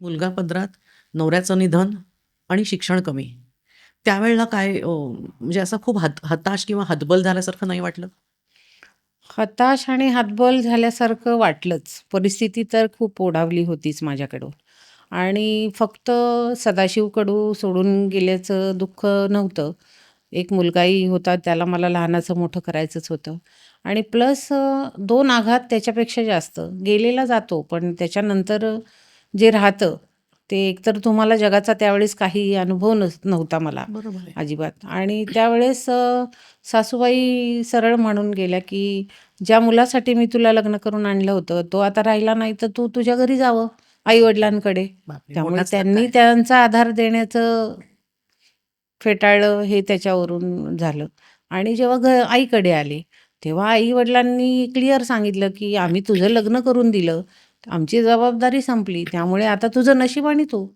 मुलगा पदरात, नवऱ्याचं निधन आणि शिक्षण कमी. त्यावेळेला काय म्हणजे असं खूप हताश किंवा हतबल झाल्यासारखं नाही वाटलं? हताश आणि हतबल झाल्यासारखं वाटलंच. परिस्थिती तर खूप ओढावली होतीच माझ्याकडून आणि फक्त सदाशिव कडू सोडून गेल्याचं दुःख नव्हतं. एक मुलगाही होता, त्याला मला लहानाचं मोठं करायचंच होतं आणि प्लस 2 आघात त्याच्यापेक्षा जास्त. गेलेला जातो, पण त्याच्यानंतर जे राहतं, ते एकतर तुम्हाला जगाचा त्यावेळेस काही अनुभव नव्हता मला बरोबर आहे. अजिबात आणि त्यावेळेस सासूबाई सरळ म्हणून गेल्या, की "ज्या मुलासाठी मी तुला लग्न करून आणलं होतं, तो आता राहिला नाही, तर तू तुझ्या घरी जावं, आई-वडिलांकडे." बापरे! त्यामुळे मोठाच धक्का त्यांनी आहे. त्यांचा आधार देण्याचं फेटाळलं हे त्याच्यावरून झालं आणि जेव्हा आईकडे आले, तेव्हा आई-वडिलांनी क्लिअर सांगितलं, की "आम्ही तुझं लग्न करून दिलं. आमची जबाबदारी संपली. त्यामुळे आता तुझं नशीब आणि तू."